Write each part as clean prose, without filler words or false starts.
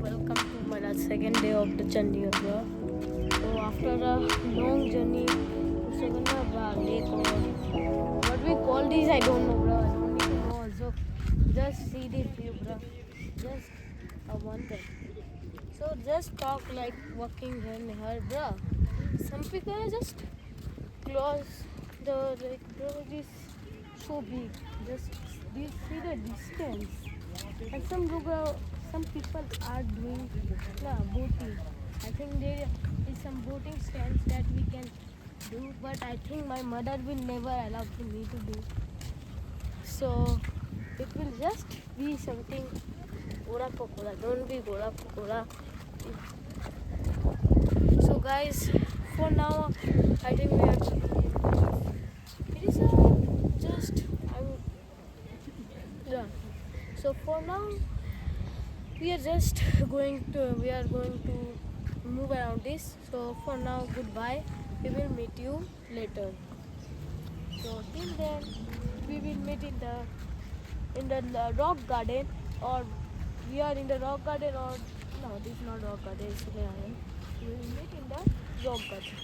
welcome to my second day of the Chandigarh. So after a long journey to Sugarna Lake or what we call these, I don't know, bro. I don't need to know also. Just see this view, bro. Just I want that. So just talk like walking here and here, bro. Some people are just close the like, bro. This so big. Just see the distance. And some people are doing boating. I think there is some boating stands that we can do, but I think my mother will never allow to me to do. So it will just be something Goda Pakoda. Don't be Goda Pakoda. So guys, for now, I think we have. It is just I'm done. So for now, we are going to move around this. So for now, goodbye. We will meet you later. So till then, we will meet in the rock garden, or we are in the rock garden, or no, this is not rock garden. It's here. We will meet in the rock garden.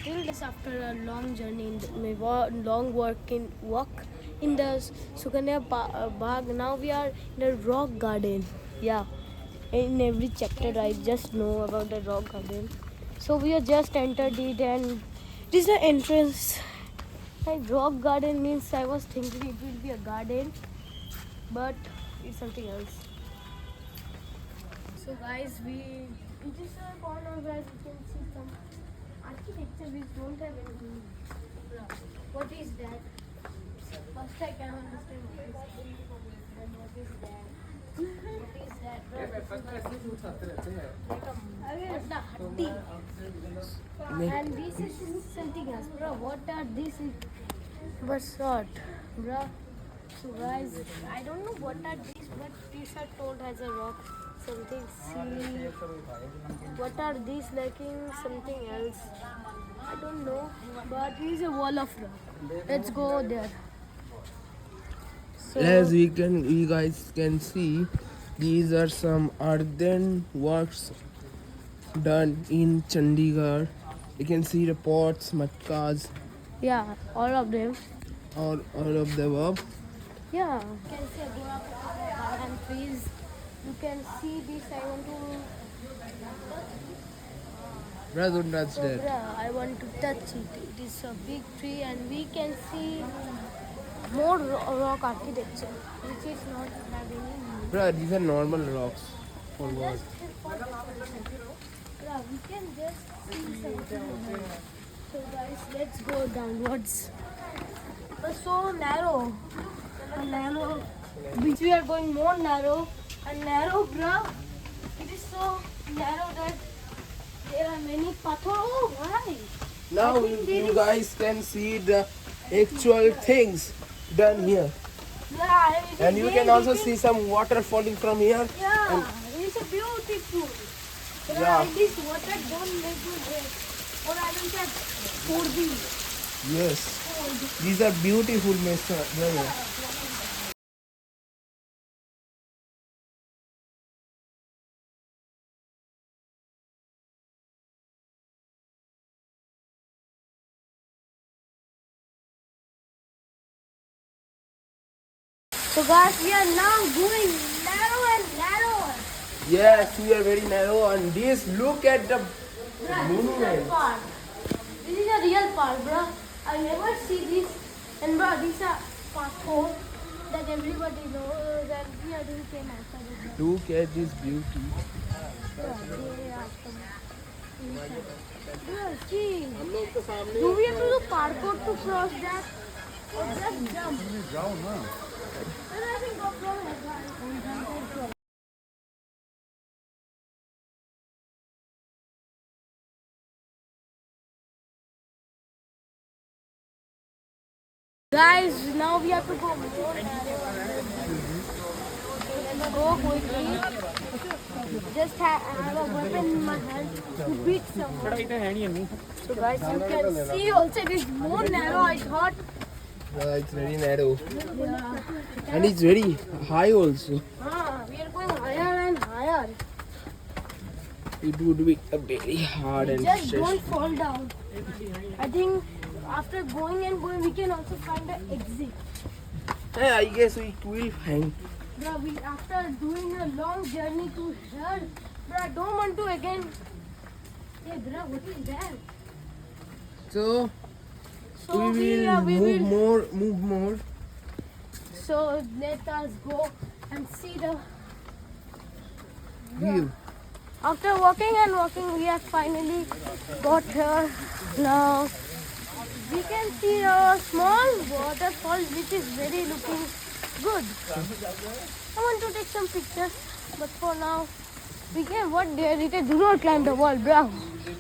Till this, after a long journey, long walk in the Sukanya Bagh. Now we are in the rock garden. Yeah, in every chapter I just know about the rock garden. So we have just entered it, and this is the entrance. Like rock garden means I was thinking it will be a garden, but it's something else. So guys, it is a corner where you can see some architecture which don't have anything. What is that? First I can understand what is that. What is that? And this is something else, bro. What are these? But short, bro. So guys, I don't know what are these, but these are told as a rock. Something sea. What are these lacking? Something else. I don't know. But it is a wall of rock. Let's go there. So, As you guys can see, these are some earthen works done in Chandigarh. You can see the pots, matkas, yeah, all of them. all of the above. Yeah. You can see a garden trees. You can see this. I want to. Brother, don't touch So, that. bruh, I want to touch it. It is a big tree, and we can see more rock architecture, which is not having any. Bro, these are normal rocks. For what? Yeah, we can just see something here. So guys, let's go downwards. But so narrow. Which we are going more narrow and narrow, bruh. It is so narrow that there are many pathor. Oh, why? Now you guys can see the actual things done here. Yeah, And you can also see some water falling from here. Yeah, it's a beautiful. But Yeah. this water don't make you wet. Or I don't get 4D. Yes. These are beautiful, Mr. Brother. So guys, we are now going narrow and narrower. Yes, we are very narrow and this, look at the Bruh, this is monument. a park. This is a real park, bro. I never see this. And bro, this is a pathor that everybody knows that we are doing same outside of that. Look at this beauty. Bruh, they are some inside. Bruh, see. Do we have to do parkour to cross that? Or just jump? Then I think GoPro has that. Guys, now we have to go more narrow. Let's go quickly. Just have a weapon in my hand to beat someone. So guys, you can see also it is more narrow. I thought. It's very narrow. Yeah. And it's very high also. We are going higher and higher. it would be a very hard and Just stressful. don't fall down. I think after going and going, we can also find an exit. Yeah, I guess we will find. Bro, after doing a long journey to here, bro, I don't want to again. Hey, bro, what is that? So So we will move more. So let us go and see the View. After walking and walking, we have finally got here. Now we can see a small waterfall which is very looking good. I want to take some pictures, but for now we can. What they are written? Do not climb the wall, bro.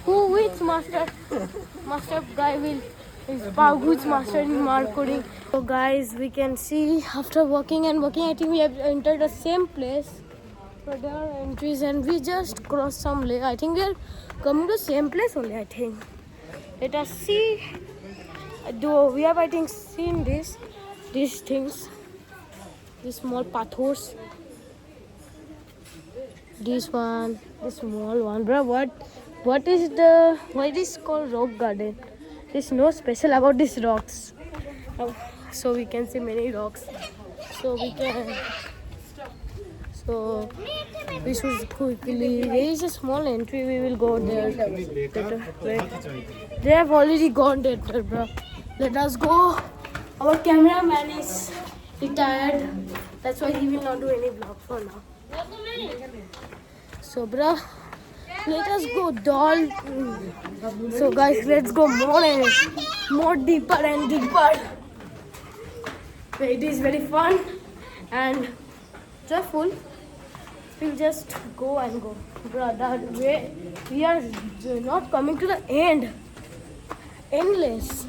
Which master guy will? Which master in marketing? So guys, we can see after walking and walking, I think we have entered the same place. So there are entries and we just crossed some lake. I think we are coming to the same place only, I think. Let us see. Though we have, I think, seen these things. These small pathos. This one, this small one. Bro, why it is called rock garden? There's no special about these rocks. So we can see many rocks. So we should quickly. There is a small entry. We will go there. They have already gone there, bro. Let us go. Our cameraman is retired. That's why he will not do any vlog for now. So, bro, let us go, doll. So, guys, let's go more deeper and deeper. It is very fun and joyful. We'll just go and go. Brother, we are not coming to the end. Endless.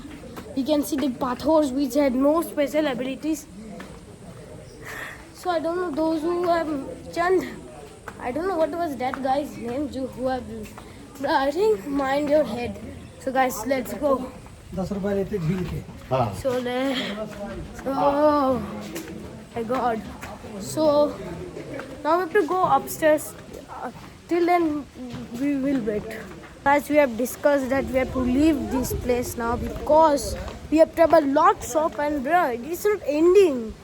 You can see the pathos which had no special abilities. So I don't know those who have Chand. I don't know what was that guy's name who have. But I think mind your head. So guys, let's go. So my God. So now we have to go upstairs. Till then we will wait. As we have discussed that we have to leave this place now because we have traveled lots of and bro, it's not ending.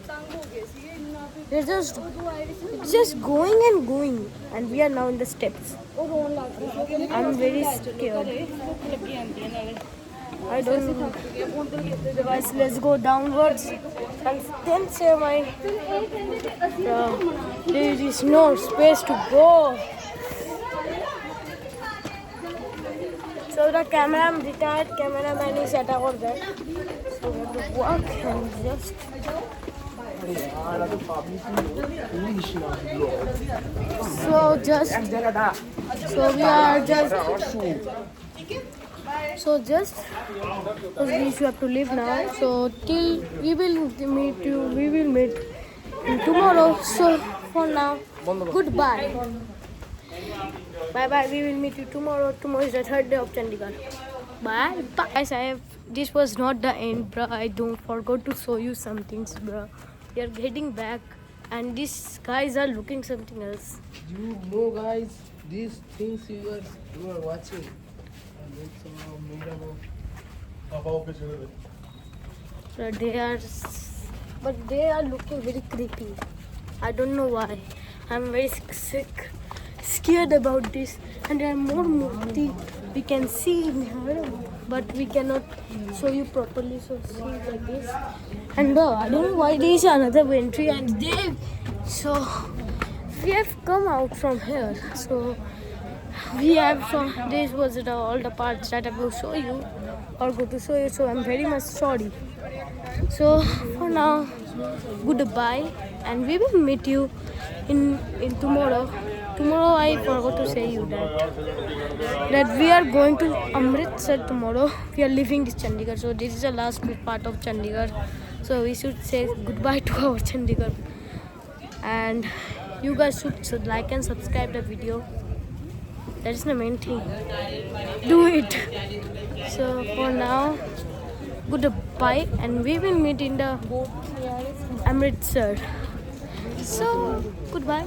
It's just going and going, and we are now in the steps. I'm very scared. I don't know. Guys, let's go downwards and then say my. There is no space to go. So the retired cameraman is at our back. So we have to walk and just. We have to leave now. So till we will meet tomorrow. So for now, goodbye. Bye bye. We will meet you tomorrow. Tomorrow is the third day of Chandigarh. Bye. Guys, this was not the end, bro. I don't forgot to show you some things, bro. We are getting back, and these guys are looking something else. You know, guys, these things you are watching. So they are looking very creepy. I don't know why. I'm very scared about this, and there are more murti we can see in here, but we cannot show you properly. So see like this, and I don't know why there is another entry, and so we have come out from here. So this was all the parts that I will show you or go to show you. So I'm very much sorry. So for now, goodbye, and we will meet you in tomorrow. Tomorrow I forgot to say you that we are going to Amritsar tomorrow. We are leaving this Chandigarh. So this is the last part of Chandigarh. So we should say goodbye to our Chandigarh. And you guys should like and subscribe the video. That is the main thing. Do it. So for now, goodbye, and we will meet in the Amritsar. So goodbye.